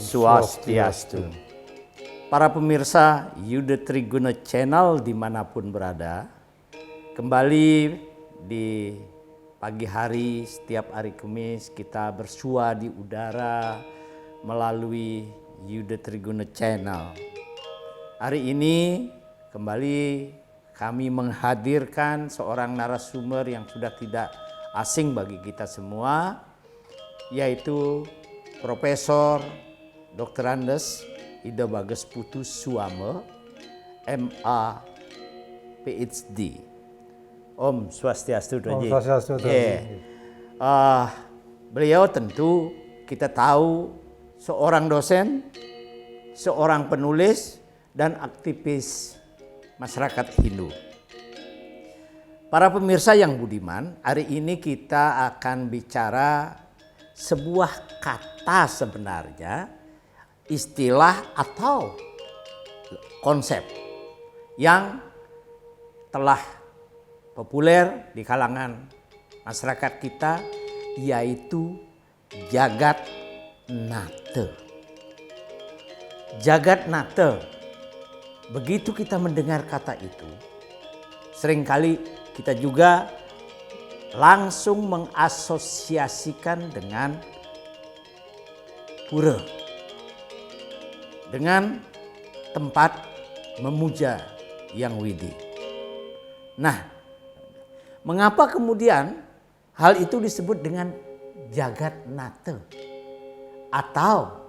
Swastiastu. Para pemirsa Yuda Triguna Channel dimanapun berada, kembali di pagi hari setiap hari Kamis kita bersua di udara melalui Yuda Triguna Channel. Hari ini kembali kami menghadirkan seorang narasumber yang sudah tidak asing bagi kita semua, yaitu Profesor Dr. Andes Ida Bagus Putu Suame, MA, PhD. Om Swastiastu. Om Swastiastu. Beliau tentu kita tahu seorang dosen, seorang penulis, dan aktivis masyarakat Hindu. Para pemirsa yang budiman, hari ini kita akan bicara sebuah kata sebenarnya, istilah atau konsep yang telah populer di kalangan masyarakat kita, yaitu Jagat Nata. Jagat Nata. Begitu kita mendengar kata itu, seringkali kita juga langsung mengasosiasikan dengan pura, dengan tempat memuja yang widi. Nah, mengapa kemudian hal itu disebut dengan Jagat Nata atau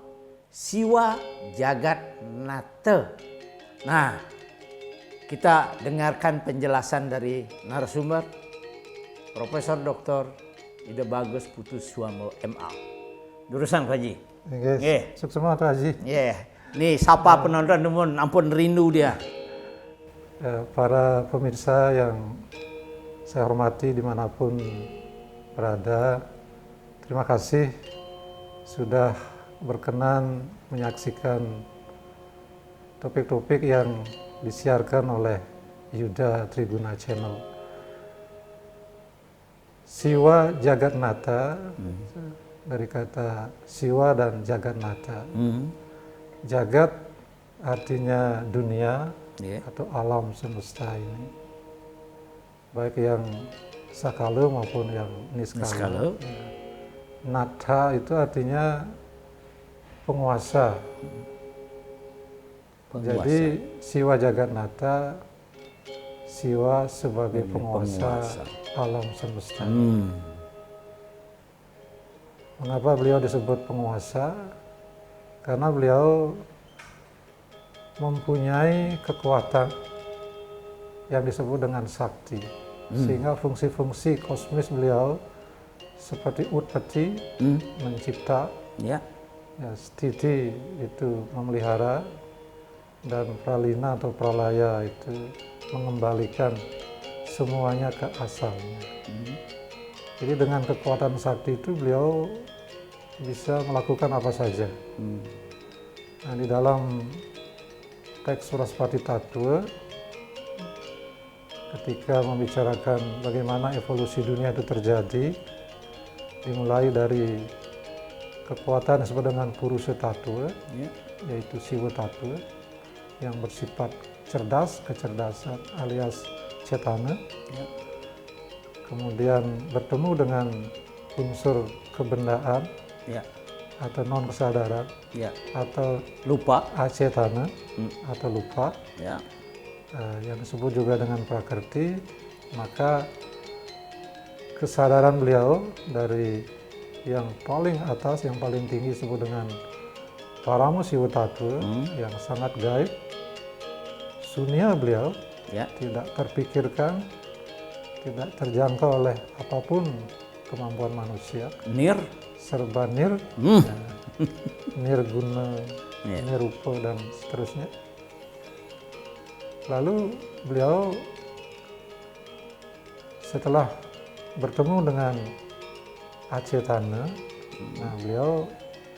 Siwa Jagat Nata? Nah, kita dengarkan penjelasan dari narasumber Profesor Dr. Ida Bagus Putu Suame, MA. Durusan Pak Haji. Sukses semangat Pak Haji. Nih sapa penonton namun ampun rindu dia. Para pemirsa yang saya hormati dimanapun berada, terima kasih sudah berkenan menyaksikan topik-topik yang disiarkan oleh Yuda Triguna Channel. Siwa Jagat Nata, dari kata Siwa dan Jagat Nata. Jagat artinya dunia atau alam semesta ini, baik yang sakala maupun yang niskala. Nata itu artinya penguasa. Jadi Siwa Jagat Nata, Siwa sebagai penguasa alam semesta. Mengapa beliau disebut penguasa? Karena beliau mempunyai kekuatan yang disebut dengan sakti, sehingga fungsi-fungsi kosmis beliau seperti utpati, mencipta, stiti itu memelihara, dan pralina atau pralaya itu mengembalikan semuanya ke asalnya. Jadi dengan kekuatan sakti itu beliau bisa melakukan apa saja. Nah, di dalam teks Suraspati Tattva, ketika membicarakan bagaimana evolusi dunia itu terjadi, dimulai dari kekuatan yang disebut dengan Purusa Tattva, yaitu Siwa Tattva, yang bersifat cerdas, kecerdasan alias cetana. Kemudian bertemu dengan unsur kebendaan atau non kesadaran, atau lupa, acetana atau lupa, yang disebut juga dengan prakrti. Maka kesadaran beliau dari yang paling atas, yang paling tinggi disebut dengan Paramo Siwa Tattva, yang sangat gaib. Sunia beliau tidak terpikirkan, tidak terjangkau oleh apapun kemampuan manusia. Serba nirguna, nirupa, dan seterusnya. Lalu beliau setelah bertemu dengan acetana,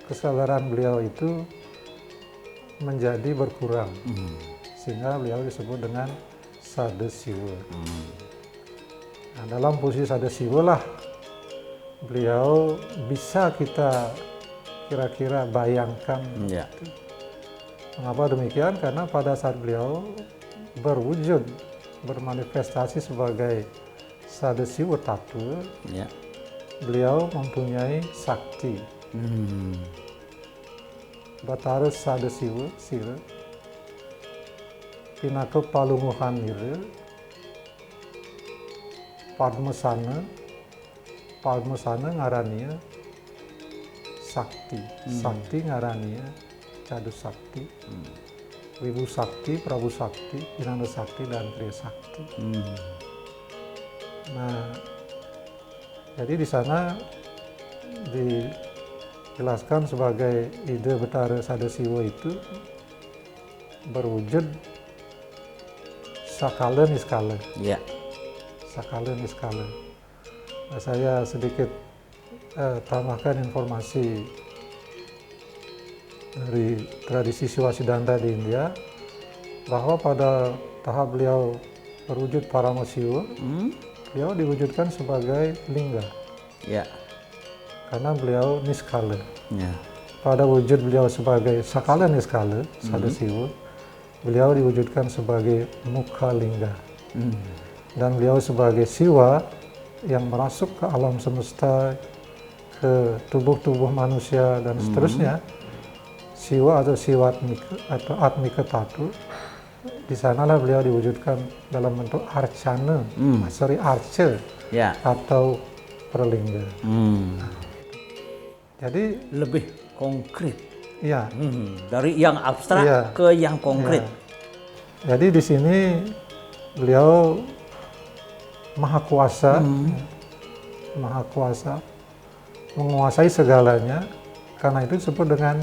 kesadaran beliau itu menjadi berkurang, sehingga beliau disebut dengan Sada Siwa. Nah, dalam posisi Sada Siwa lah beliau bisa kita kira-kira bayangkan. Ya. Mengapa demikian? Karena pada saat beliau berwujud, bermanifestasi sebagai Sada Siwa Tattwa, Ya. beliau mempunyai sakti. Batara Sada Siwa, Sira, Pinaka Palunguhan Nira, Padmasana, Padmasana ngarania sakti, sakti ngarania Cadu Sakti, Wibu Sakti, Prabu Sakti, Inanda Sakti, dan Kriya Sakti. Nah, jadi di sana dijelaskan sebagai ide Batara Sada Siwa itu berwujud sakala niskala. Ya. Sakala niskala. Nah, saya sedikit tambahkan informasi dari tradisi Siwasiddhanta di India, bahwa pada tahap beliau berwujud Paramasiwa, beliau diwujudkan sebagai lingga. Ya. Karena beliau niskala. Ya. Pada wujud beliau sebagai sakala niskala, Sada Siwa, beliau diwujudkan sebagai mukha lingga. Dan beliau sebagai siwa yang merasuk ke alam semesta, ke tubuh-tubuh manusia dan seterusnya. Siwa atau siwatmika atau atmika tattwa, di sanalah beliau diwujudkan dalam bentuk arcana, sorry, arca, Ya. atau perlingga. Jadi Lebih konkret. ya, Dari yang abstrak Iya. ke yang konkret. jadi di sini beliau maha kuasa, maha kuasa, menguasai segalanya. Karena itu disebut dengan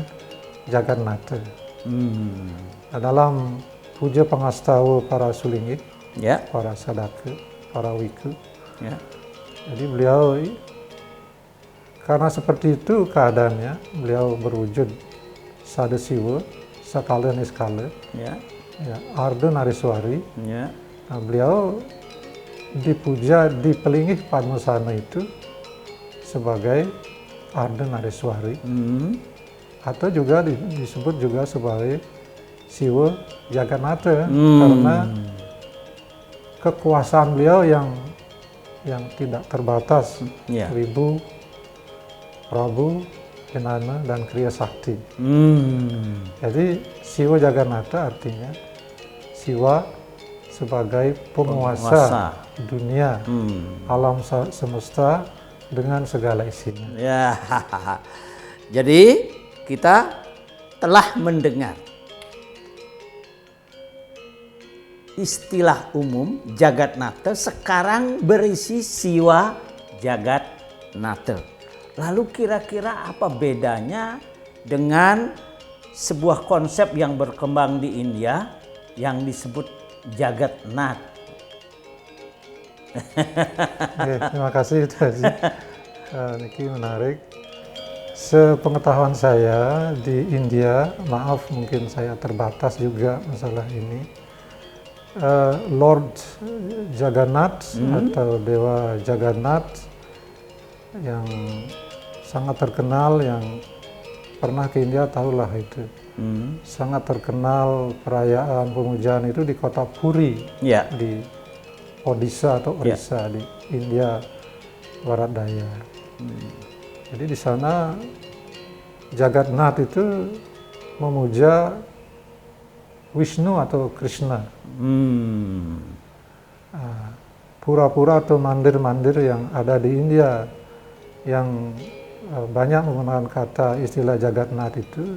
Jagannatha. Nah, dalam puja pangastawa para sulingit, Ya. para sadaka, para wiku, Ya. jadi beliau karena seperti itu keadaannya, beliau berwujud Sada Siwa, Sakala Niskala, Ya. ya, Arda Nariswari. Ya. Nah, beliau dipuja di pelingih Padmasana itu sebagai Arda Nariswari, atau juga disebut juga sebagai Siwa Jagannatha, karena kekuasaan beliau yang tidak terbatas, Ya. Wibu, Prabu, Inanna, dan Kriya Sakti. Jadi Siwa Jagannatha artinya Siwa sebagai penguasa dunia, alam semesta dengan segala isinya. Ya. Jadi kita telah mendengar istilah umum Jagannatha, sekarang berisi Siwa Jagannatha. Lalu kira-kira apa bedanya dengan sebuah konsep yang berkembang di India yang disebut Jagannatha? Oke, terima kasih Itu Haji. Niki menarik. Sepengetahuan saya di India, maaf mungkin saya terbatas juga masalah ini, Lord Jagannath atau Dewa Jagannath yang sangat terkenal, yang pernah ke India tahulah itu. Sangat terkenal perayaan pemujaan itu di kota Puri, Ya. di Odisha atau Orissa, di India Barat Daya. Jadi di sana Jagannatha itu memuja Vishnu atau Krishna. Pura-pura atau mandir-mandir yang ada di India yang banyak menggunakan kata istilah Jagannatha itu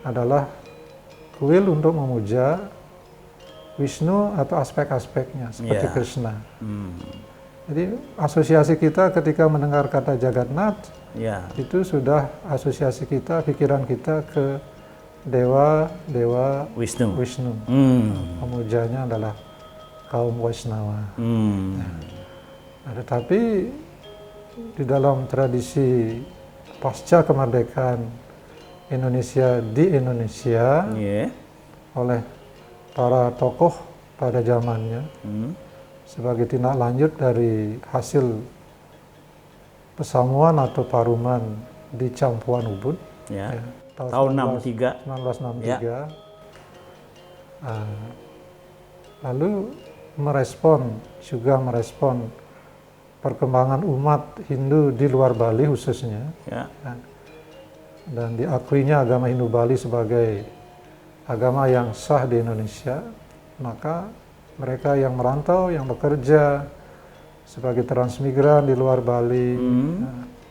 adalah kuil untuk memuja Vishnu atau aspek-aspeknya seperti Krishna. Jadi asosiasi kita ketika mendengar kata Jagannatha, itu sudah asosiasi kita, pikiran kita ke dewa Vishnu. Pemujanya adalah kaum Vaishnava. Nah, tetapi di dalam tradisi pasca kemerdekaan Indonesia di Indonesia oleh para tokoh pada zamannya, sebagai tindak lanjut dari hasil pesamuan atau paruman di Campuan Ubud, Ya. ya, Tahun 63. 1963. Ya. Lalu merespon perkembangan umat Hindu di luar Bali khususnya, Ya. dan diakuinya agama Hindu Bali sebagai agama yang sah di Indonesia, maka mereka yang merantau, yang bekerja sebagai transmigran di luar Bali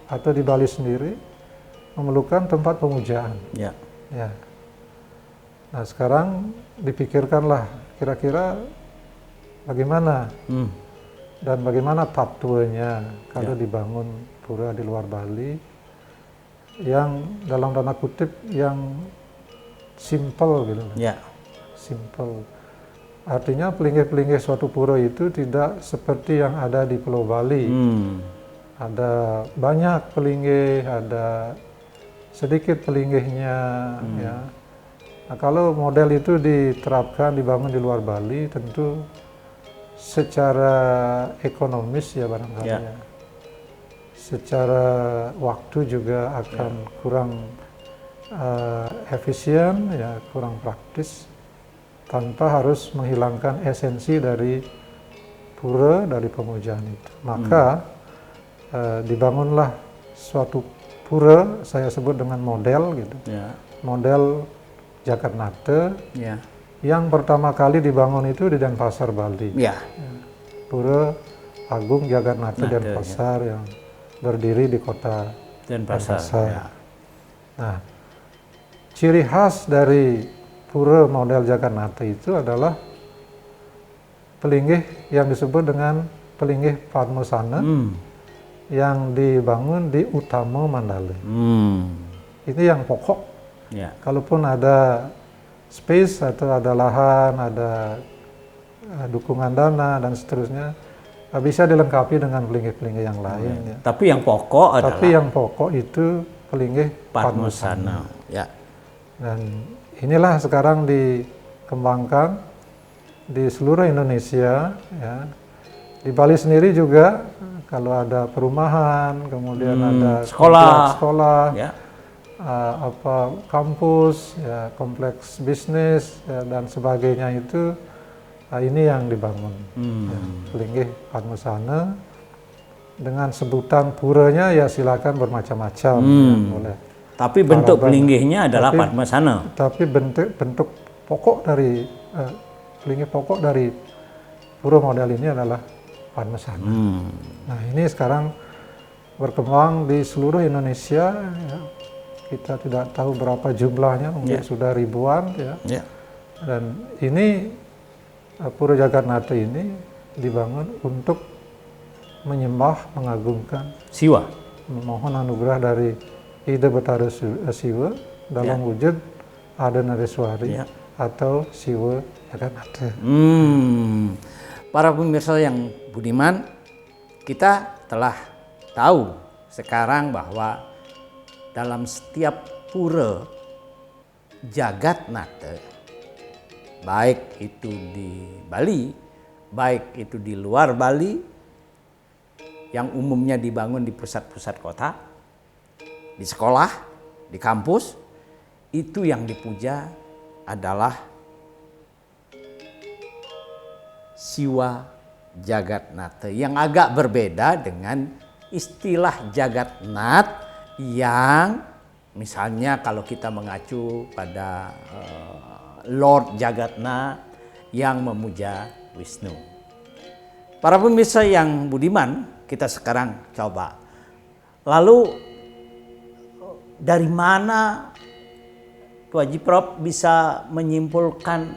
atau di Bali sendiri memerlukan tempat pemujaan. Ya. Ya. Nah sekarang dipikirkanlah kira-kira bagaimana dan bagaimana tatwanya kalau dibangun pura di luar Bali yang dalam tanda kutip yang simple gitu. Ya. Simple. Artinya pelinggih-pelinggih suatu pura itu tidak seperti yang ada di Pulau Bali. Ada banyak pelinggih, ada sedikit pelinggihnya, ya. Nah, kalau model itu diterapkan, dibangun di luar Bali, tentu secara ekonomis ya barangkali ya. Secara waktu juga akan kurang efisien, ya, kurang praktis, tanpa harus menghilangkan esensi dari pura, dari pemujaan itu. Maka dibangunlah suatu pura, saya sebut dengan model gitu, model Jagatnata, yang pertama kali dibangun itu di Denpasar, Bali. Pura Agung Jagatnata Denpasar yang berdiri di kota Denpasar. Nah, ciri khas dari pura model Jagatnata itu adalah pelinggih yang disebut dengan pelinggih Padmasana yang dibangun di Utama Mandalay. Ini yang pokok. Kalaupun ada space atau ada lahan, ada dukungan dana dan seterusnya, bisa dilengkapi dengan pelinggih-pelinggih yang lain. Ya. Tapi yang pokok adalah. Tapi yang pokok itu pelinggih Padmasana. Ya. Dan inilah sekarang dikembangkan di seluruh Indonesia. Ya. Di Bali sendiri juga kalau ada perumahan, kemudian ada sekolah, kampus, ya, kompleks bisnis, ya, dan sebagainya itu, ini yang dibangun. Ya, pelinggih Padmasana dengan sebutan puranya ya silakan bermacam-macam, ya, boleh. Tapi bentuk pelinggihnya adalah Padmasana. Tapi bentuk pokok dari pelinggih pokok dari pura model ini adalah Padmasana. Nah ini sekarang berkembang di seluruh Indonesia. Ya. Kita tidak tahu berapa jumlahnya, mungkin sudah ribuan, ya. Dan ini Pura Jagatnata ini dibangun untuk menyembah, mengagungkan Siwa, memohon anugerah dari Ida Betara Siwa dalam wujud Ardhanareswari atau Siwa Jagatnata. Para pemirsa yang budiman, kita telah tahu sekarang bahwa dalam setiap pura Jagatnata, baik itu di Bali, baik itu di luar Bali, yang umumnya dibangun di pusat-pusat kota, di sekolah, di kampus, itu yang dipuja adalah Siwa Jagatnata, yang agak berbeda dengan istilah Jagatnath yang misalnya kalau kita mengacu pada Lord Jagatnath yang memuja Wisnu. Para pemirsa yang budiman, kita sekarang coba. Lalu dari mana Tuan Haji Prof bisa menyimpulkan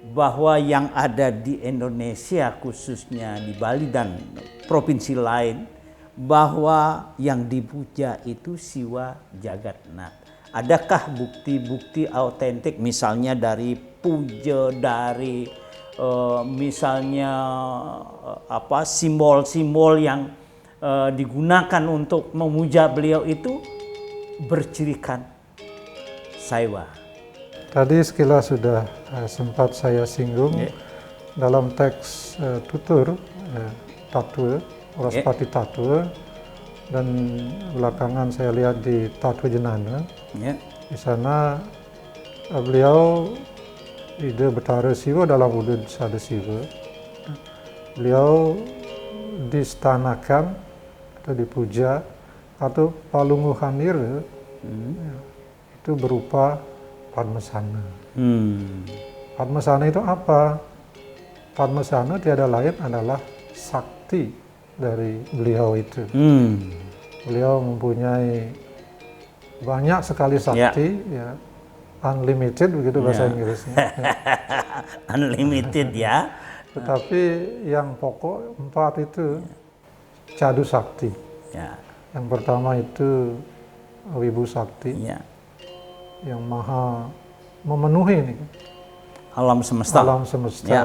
bahwa yang ada di Indonesia, khususnya di Bali dan provinsi lain, bahwa yang dipuja itu Siwa Jagatnath? Adakah bukti-bukti autentik, misalnya dari puja, dari misalnya simbol-simbol yang digunakan untuk memuja beliau itu bercirikan Saiwa? Tadi sekilas sudah sempat saya singgung dalam teks tutur Tatwa, Oraspati Tatwa, dan belakangan saya lihat di Tatwa Jenana, Ya. Di sana beliau Ida Betara Siwa dalam wujud Sada Siwa. Beliau distanakan atau dipuja atau Palungguhanira itu berupa Padmasana. Padmasana itu apa? Padmasana tiada lain adalah sakti dari beliau itu. Beliau mempunyai banyak sekali sakti, ya, unlimited begitu bahasa Inggrisnya. Unlimited ya. Tetapi yang pokok 4 itu cadu sakti. Ya. Yang pertama itu Wibu Sakti, Ya. yang maha memenuhi nih, Alam semesta. alam semesta. Ya.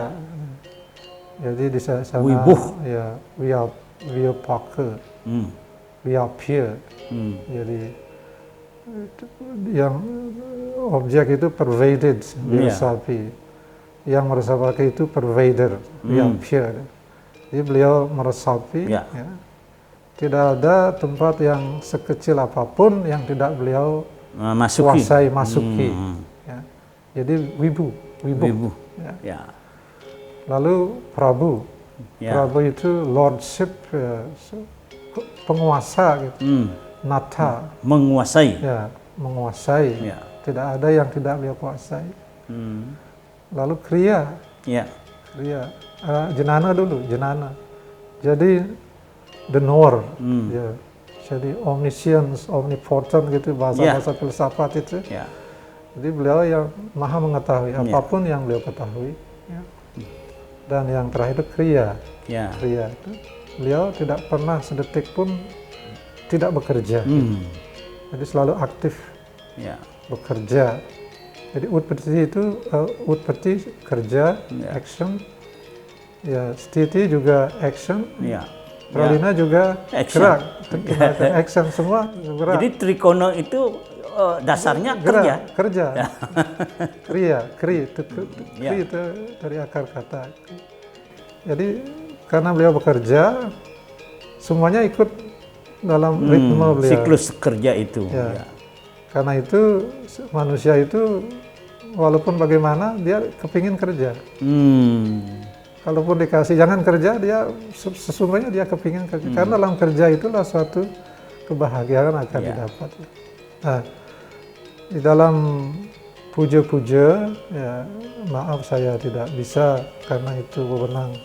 Jadi di sana Wibuh. ya Wiyapaka, Wiyapya. Jadi yang objek itu pervaded, Wiyasapi. Yang meresapi itu pervader, Wiyapya. Jadi beliau meresapi. Ya. Ya. Tidak ada tempat yang sekecil apapun yang tidak beliau kuasai, masuki. Ya. Jadi Wibu. Ya. Ya. Lalu Prabu. Ya. Prabu itu lordship, ya, penguasa gitu. Natha, Menguasai. ya, menguasai. Ya. Tidak ada yang tidak beliau kuasai. Lalu Kriya. Ya. Kriya. Jenana dulu, Jenana. Jadi the knower. Ya. Jadi omniscience, omnipotent gitu bahasa-bahasa filsafat itu. Ya. Jadi beliau yang maha mengetahui apapun yang beliau ketahui. Ya. Dan yang terakhir itu Kriya. Ya. Kriya itu beliau tidak pernah sedetik pun tidak bekerja. Jadi selalu aktif Ya. bekerja. Jadi utpati itu utpati kerja, action. Ya, stiti juga action. Ya. Pralina juga Action. gerak, action semua gerak. Jadi trikono itu dasarnya kerja. Kerja. Kriya, kri itu Ya. kri itu dari akar kata. Jadi karena beliau bekerja, semuanya ikut dalam ritme beliau. Siklus kerja itu. Ya. Ya. Karena itu manusia itu walaupun bagaimana dia kepingin kerja. Kalaupun dikasih jangan kerja, dia sesungguhnya dia kepingin kerja. Karena dalam kerja itulah suatu kebahagiaan akan didapat. Nah, di dalam puja-puja, ya maaf saya tidak bisa karena itu wewenang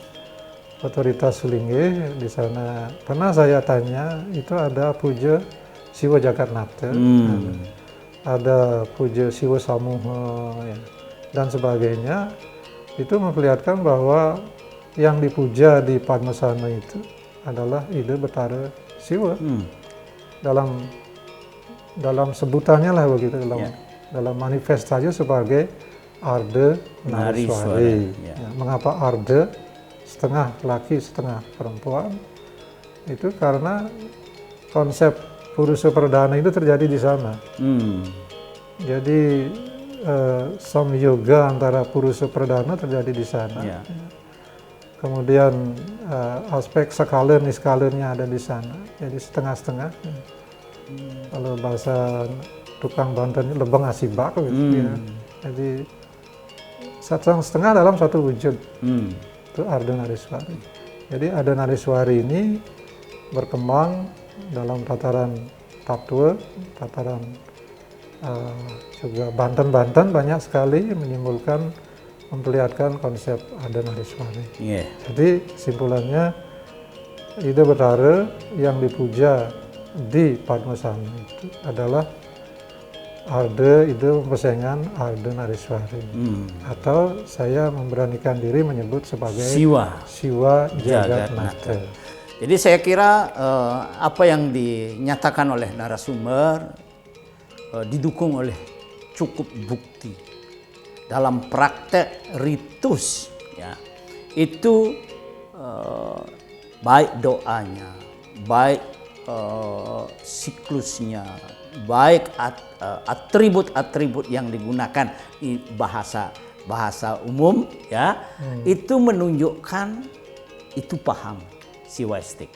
otoritas Sulingge. Di sana pernah saya tanya, itu ada puja Siwa Jagatnata, ada puja Siwa Samuha, ya, dan sebagainya. Itu memperlihatkan bahwa yang dipuja di Padmasana itu adalah Ida Betara Siwa. Dalam sebutannya lah begitu, dalam manifestasinya sebagai Arda Nariswari. Ya, mengapa Arda? Setengah laki, setengah perempuan. Itu karena konsep Purusa Perdana itu terjadi di sana. Jadi samyoga antara Purusa Perdana terjadi di sana. Ya. Kemudian aspek skala niskalanya ada di sana. Jadi setengah-setengah. Kalau bahasa tukang Banten lebeng asibak gitu. Ya. Jadi setengah dalam satu wujud. Itu Arda Nariswari. Jadi Arda Nariswari ini berkembang dalam tataran tatwa, tataran juga Banten-Banten banyak sekali memperlihatkan konsep Arda Nariswari. Yeah. Jadi kesimpulannya Ida Betara yang dipuja di Padmasana itu adalah Arda Ida Pesengan Arda Nariswari. Atau saya memberanikan diri menyebut sebagai Siwa Jagatnata. Jadi saya kira apa yang dinyatakan oleh narasumber didukung oleh cukup bukti dalam praktek ritus, ya, itu baik doanya, baik siklusnya, baik atribut-atribut yang digunakan di bahasa umum, ya, itu menunjukkan itu paham siwaistik.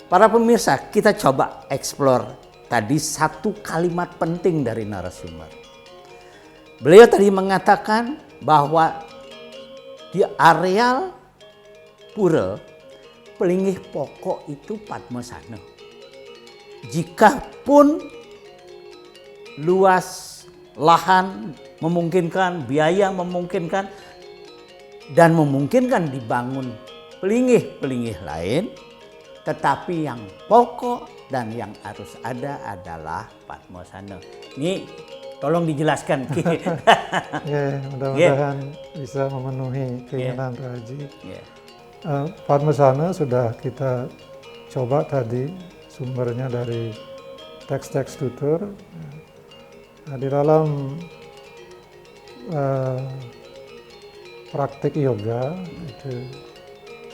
Para pemirsa, kita coba explore tadi satu kalimat penting dari narasumber. Beliau tadi mengatakan bahwa di areal pura pelingih pokok itu Padmasana. Jikapun luas lahan memungkinkan, biaya memungkinkan, dan memungkinkan dibangun pelingih-pelingih lain, tetapi yang pokok dan yang harus ada adalah Padmasana. Ini tolong dijelaskan. Ya, mudah-mudahan bisa memenuhi keinginan Pak Haji. Padmasana sudah kita coba tadi, sumbernya dari teks-teks tutur. Nah, di dalam praktik yoga itu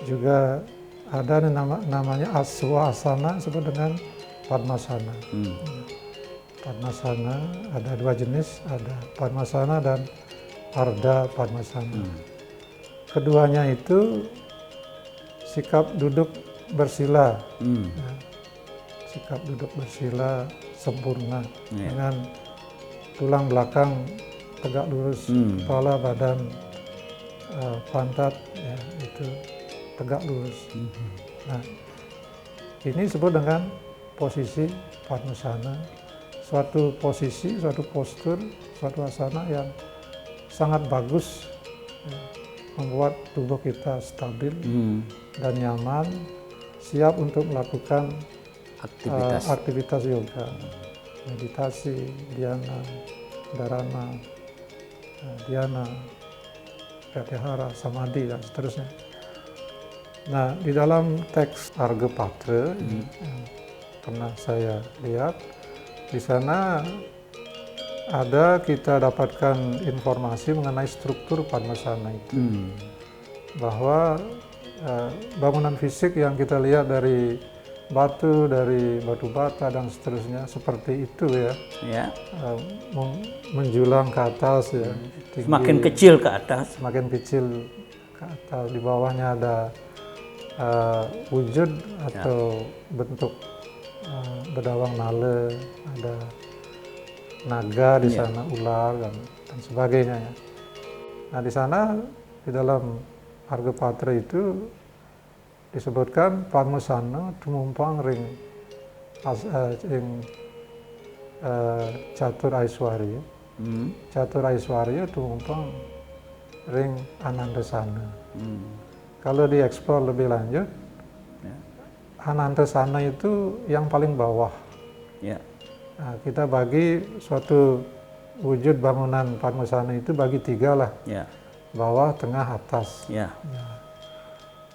juga ada namanya aswasana disebut dengan Padmasana. Padmasana ada dua jenis, ada Padmasana dan Ardha Padmasana. Keduanya itu sikap duduk bersila, sikap duduk bersila sempurna dengan tulang belakang tegak lurus, kepala, badan, pantat, ya, itu tegak lurus. Nah, ini disebut dengan posisi Padmasana, suatu posisi, suatu postur, suatu asana yang sangat bagus, ya, membuat tubuh kita stabil dan nyaman, siap untuk melakukan aktivitas yoga, meditasi, dhyana, dharana, dhyana, pratyahara, samadhi, dan seterusnya. Nah, di dalam teks Argapatra yang pernah saya lihat, di sana ada kita dapatkan informasi mengenai struktur Padmasana itu, bahwa bangunan fisik yang kita lihat dari batu bata dan seterusnya seperti itu ya, menjulang ke atas ya, tinggi, semakin kecil ke atas, di bawahnya ada wujud atau bentuk bedawang nala, ada naga di sana, ular dan sebagainya ya. Nah, di sana di dalam Argapatra itu disebutkan Padmasana tumumpang ring catur Aiswarya. Catur Aiswarya tumumpang ring Anantasana. Kalau dieksplor lebih lanjut, Anantasana itu yang paling bawah. Nah, kita bagi suatu wujud bangunan Padmasana itu bagi tiga lah, bawah, tengah, atas.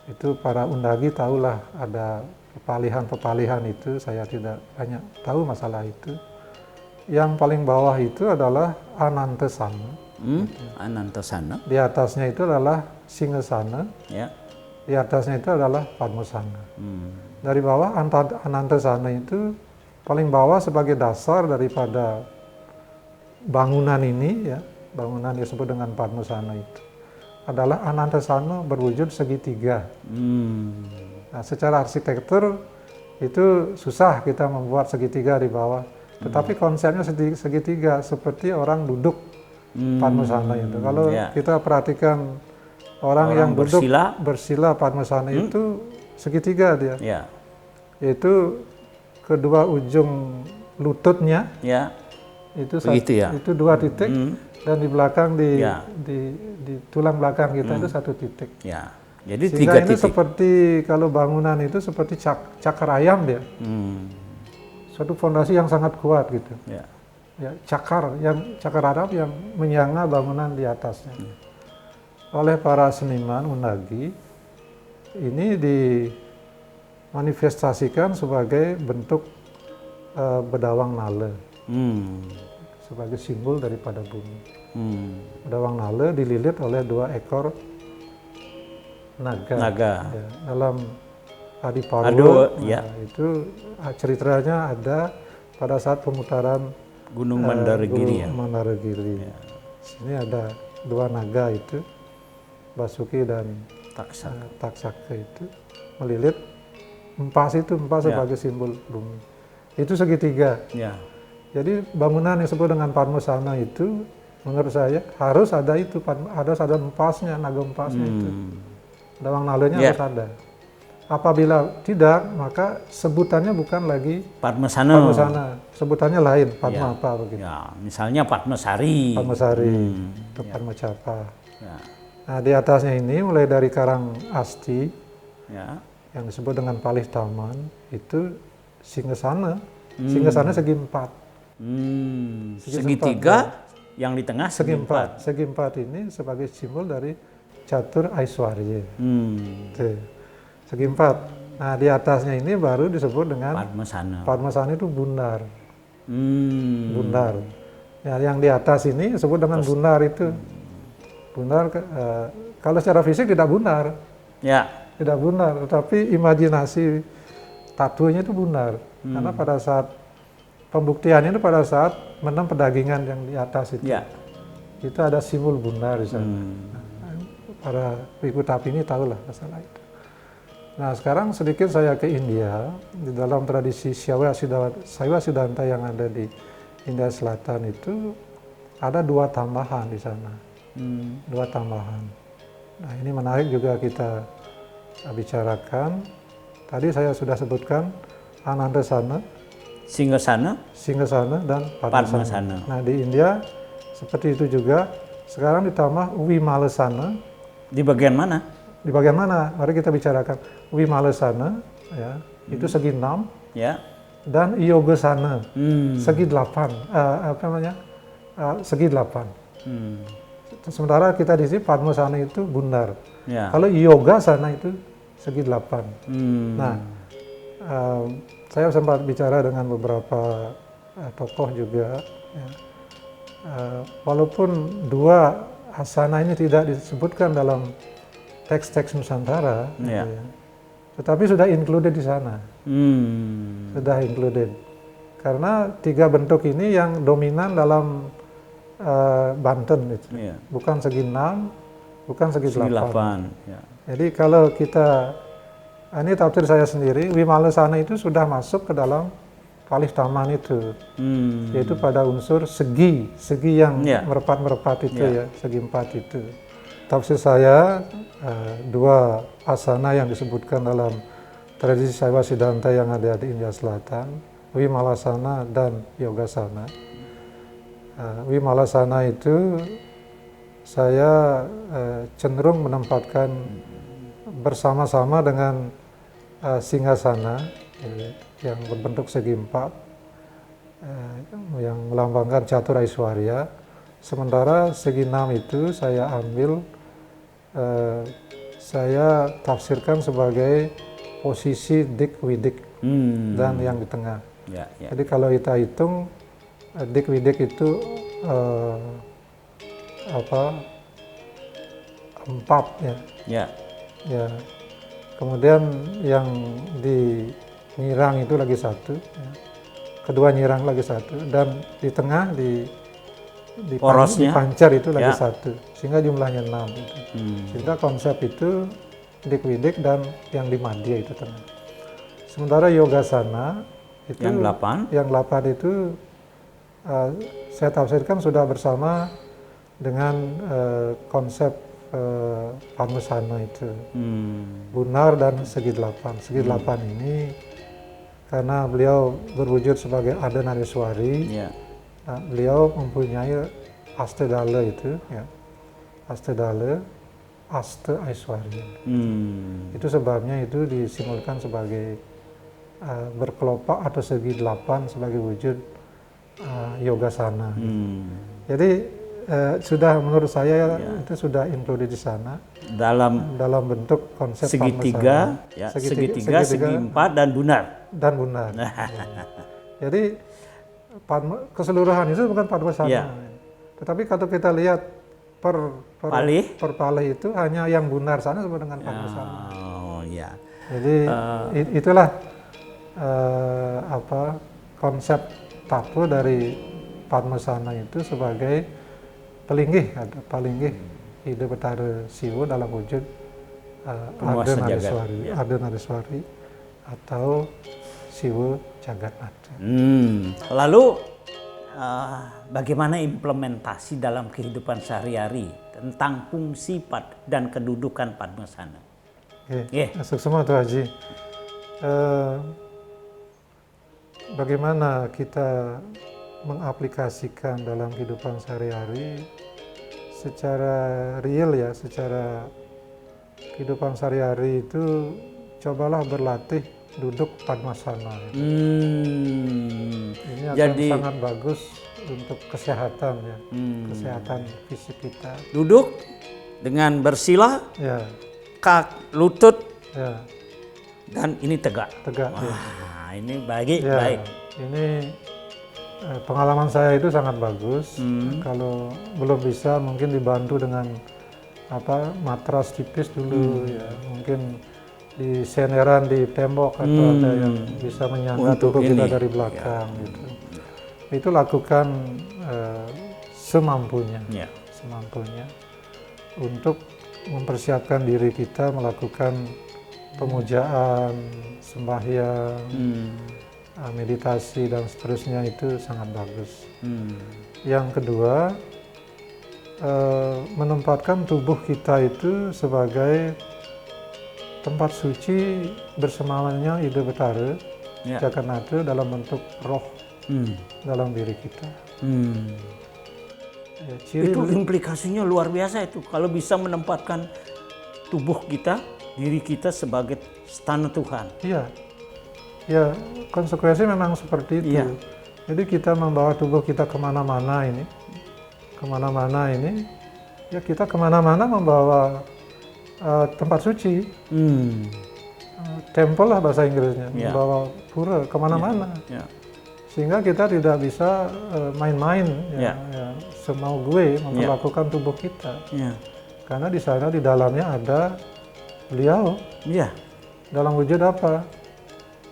Itu para undagi tahulah ada pepalihan itu, saya tidak banyak tahu masalah itu. Yang paling bawah itu adalah Anantasana. Anantasana. Di atasnya itu adalah Singgasana. Di atasnya itu adalah Padmasana. Dari bawah Anantasana itu paling bawah sebagai dasar daripada bangunan ini ya, bangunan yang disebut dengan Padmasana itu adalah Anantasana berwujud segitiga. Nah, secara arsitektur itu susah kita membuat segitiga di bawah, tetapi konsepnya segitiga seperti orang duduk Padmasana itu. Kalau kita perhatikan orang yang duduk bersila Padmasana itu segitiga dia, yaitu kedua ujung lututnya itu itu dua titik, dan di belakang di tulang belakang kita itu satu titik. Jadi sehingga 3 ini titik. seperti kalau bangunan itu seperti cakar ayam dia, suatu fondasi yang sangat kuat gitu. Cakar ayam yang menyangga bangunan di atasnya. Oleh para seniman undagi ini dimanifestasikan sebagai bentuk bedawang nala. Sebagai simbol daripada bumi. Bedawang nala dililit oleh 2 ekor naga. Ya, dalam Adiparwa itu ceritanya ada pada saat pemutaran Gunung Mandaragiri. Mandaragiri. Sini ada 2 naga itu, Basuki dan Taksaka itu melilit empas sebagai simbol bumi. itu segitiga. Ya. Jadi bangunan yang disebut dengan Padmasana itu menurut saya harus ada itu, harus ada empasnya, naga empasnya itu. Dawang nalenya harus ada. Apabila tidak, maka sebutannya bukan lagi Padmasana, sebutannya lain, Padma apa begitu. Ya, misalnya Padmasari. Padmasari, atau Padmacapa. Ya. Nah, di atasnya ini mulai dari Karang Asti, yang disebut dengan Palih Taman, itu Singgasana. Singgasana segi 4. Segitiga, yang di tengah segi 4. Segi 4 ini sebagai simbol dari Catur Aiswarya. Segi 4. Nah, di atasnya ini baru disebut dengan Padmasana. Padmasana itu bundar. Bundar. Ya, yang di atas ini disebut dengan bundar itu. Bundar, kalau secara fisik tidak bundar. Ya. Tidak bundar, tetapi imajinasi tatunya itu bundar. Karena pada saat pembuktiannya itu pada saat menang pedagingan yang di atas itu. Ya. Itu ada simbol bundar di sana. Para pengikut tapi ini tahulah masalah itu. Nah, sekarang sedikit saya ke India. Di dalam tradisi Shaiwa Siddhanta yang ada di India Selatan itu ada 2 tambahan di sana. 2 tambahan. Nah, ini menarik juga kita bicarakan. Tadi saya sudah sebutkan Anandasana, Singgasana dan Padmasana. Nah, di India seperti itu juga. Sekarang ditambah Vimalasana. Di bagian mana? Di bagian mana? Mari kita bicarakan. Vimalasana, ya, itu segi 6. Ya. Dan Yogasana, segi 8. Segi 8. Sementara kita di sini Padmasana itu bundar. Ya. Kalau Yogasana itu segi 8. Nah, saya sempat bicara dengan beberapa tokoh juga. Ya. Walaupun 2 asana ini tidak disebutkan dalam teks-teks Nusantara, ya. Tetapi sudah included di sana. Sudah included. Karena 3 bentuk ini yang dominan dalam Banten itu. Ya. Bukan segi 6, bukan segi 8. Ya. Jadi kalau kita, ini tafsir saya sendiri, Vimalasana itu sudah masuk ke dalam Palih Taman itu. Yaitu pada unsur segi yang merepat-merepat itu, ya, segi 4 itu. Tafsir saya 2 asana yang disebutkan dalam tradisi Shaiwa Siddhanta yang ada di India Selatan, Vimalasana dan Yogasana. Vimalasana itu saya cenderung menempatkan bersama-sama dengan Singgasana yang berbentuk segi 4, yang melambangkan Catur Aiswarya. Sementara segi 6 itu saya ambil, saya tafsirkan sebagai posisi dik widik dan yang di tengah. Ya. Jadi kalau kita hitung dik widik itu 4 ya. Ya. Kemudian yang di nyirang itu lagi 1, ya. Kedua nyirang lagi 1, dan di tengah di pancar itu lagi 1, sehingga jumlahnya 6 gitu. Sehingga konsep itu dik widik dan yang di madhya itu tengah. Sementara Yogasana itu yang 8 itu saya tafsirkan sudah bersama dengan konsep Padmasana itu, bundar dan segi 8. Segi 8 ini karena beliau berwujud sebagai Ardhanarishwari, beliau mempunyai Astadala itu, ya. Astadala, Asta Aiswarya. Itu sebabnya itu disimbolkan sebagai berkelopak atau segi 8 sebagai wujud Yogasana. Jadi sudah menurut saya itu sudah included di sana dalam bentuk konsep segitiga, segi 4 dan bundar. Ya. Jadi keseluruhan itu bukan Padmasana. Ya. Tetapi kalau kita lihat per palih itu hanya yang bundar sana sama dengan Padmasana. Ya. Jadi itulah konsep tato dari Padmasana itu sebagai pelinggih Ida Betara Siwa dalam wujud Ardhanarishwari atau Siwa Jagatnata. Lalu bagaimana implementasi dalam kehidupan sehari-hari tentang fungsi dan kedudukan Padmasana? Masuk semua tuh Haji. Bagaimana kita mengaplikasikan dalam kehidupan sehari-hari secara real ya, secara kehidupan sehari-hari itu cobalah berlatih duduk Padmasana. Ini akan sangat bagus untuk kesehatan ya, kesehatan fisik kita. Duduk dengan bersila, ya, lutut, ya, dan ini tegak. Tegak. Ini baik. Ini pengalaman saya itu sangat bagus. Kalau belum bisa mungkin dibantu dengan matras tipis dulu ya, mungkin di senderan di tembok atau ada yang bisa menyangga tubuh kita dari belakang gitu. Itu lakukan semampunya untuk mempersiapkan diri kita melakukan pemujaan, sembahyang, meditasi dan seterusnya, itu sangat bagus. Yang kedua, menempatkan tubuh kita itu sebagai tempat suci bersemayamnya Ida Betara Jagatnata dalam bentuk roh dalam diri kita. Itu implikasinya luar biasa itu, kalau bisa menempatkan tubuh kita, diri kita sebagai stana Tuhan. Ya, konsekuensi memang seperti itu. Jadi kita membawa tubuh kita kemana-mana ini, ya kita kemana-mana membawa tempat suci, temple lah bahasa Inggrisnya, membawa pura kemana-mana. Sehingga kita tidak bisa main-main, semau gue memperlakukan tubuh kita. Karena di sana di dalamnya ada beliau. Dalam wujud apa?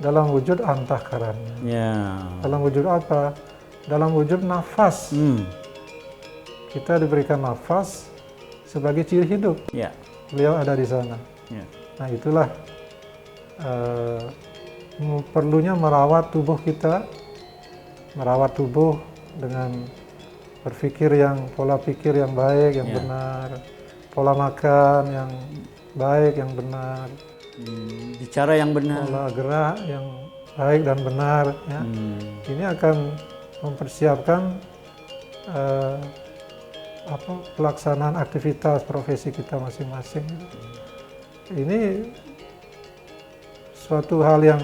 Dalam wujud antahkaranya. Dalam wujud apa? Dalam wujud nafas. Kita diberikan nafas sebagai ciri hidup. Beliau ada di sana. Nah itulah perlunya merawat tubuh kita, merawat tubuh dengan berpikir pola pikir yang baik, yang benar, pola makan yang baik, yang benar, bicara yang benar, pola gerak yang baik dan benar. Ini akan mempersiapkan pelaksanaan aktivitas profesi kita masing-masing. Ini suatu hal yang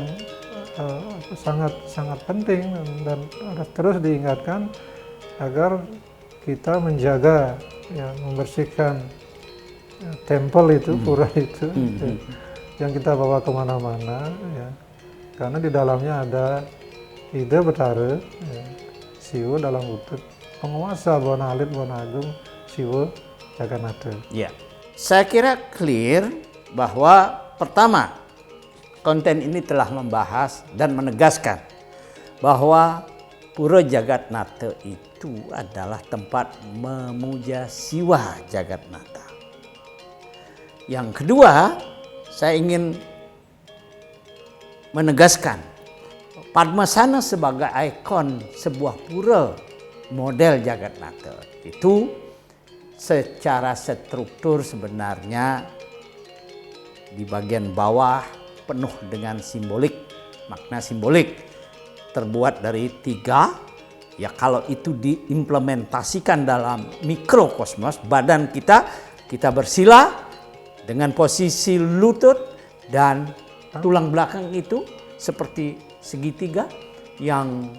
sangat penting dan harus terus diingatkan agar kita menjaga, membersihkan temple itu, pura itu, yang kita bawa kemana-mana, karena di dalamnya ada Ida Betara, Siwa dalam wujud penguasa Buana Alit, Buana Agung, Siwa Jagatnata. Saya kira clear bahwa pertama, konten ini telah membahas dan menegaskan bahwa Pura Jagatnata itu adalah tempat memuja Siwa Jagatnata. Yang kedua, saya ingin menegaskan Padmasana sebagai ikon sebuah pura model Jagatnata itu secara struktur sebenarnya di bagian bawah penuh dengan simbolik, makna simbolik, terbuat dari 3. Kalau itu diimplementasikan dalam mikrokosmos badan kita bersila dengan posisi lutut dan tulang belakang itu seperti segitiga. Yang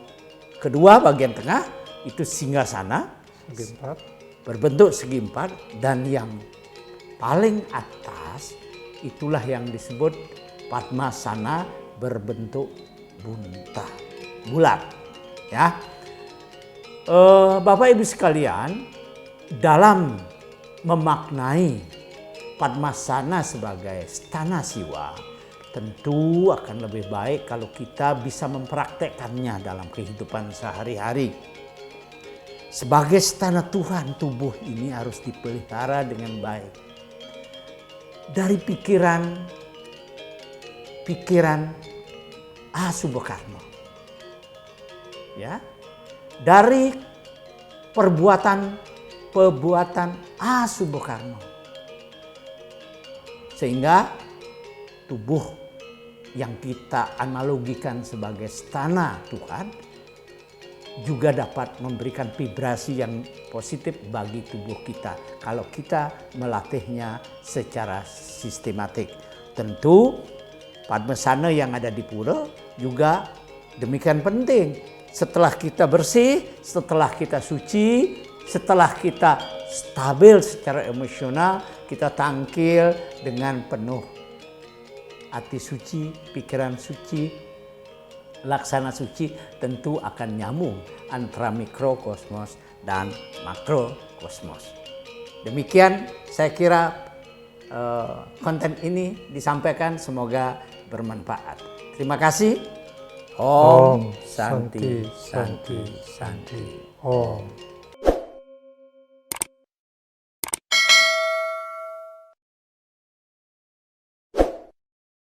kedua bagian tengah itu singgasana berbentuk segi empat, dan yang paling atas itulah yang disebut Padmasana berbentuk bulat. Bapak Ibu sekalian, dalam memaknai Padmasana sebagai stana Siwa, tentu akan lebih baik kalau kita bisa mempraktekkannya dalam kehidupan sehari-hari. Sebagai stana Tuhan, tubuh ini harus dipelihara dengan baik. Dari pikiran Asubakarma, ya, dari perbuatan Asubho Karno. Sehingga tubuh yang kita analogikan sebagai stana Tuhan juga dapat memberikan vibrasi yang positif bagi tubuh kita kalau kita melatihnya secara sistematik. Tentu Padmasana yang ada di pura juga demikian penting. Setelah kita bersih, setelah kita suci, setelah kita stabil secara emosional, kita tangkil dengan penuh hati suci, pikiran suci, laksana suci, tentu akan nyambung antara mikrokosmos dan makrokosmos. Demikian saya kira konten ini disampaikan, semoga bermanfaat. Terima kasih. Om Santi Santi Santi. Om.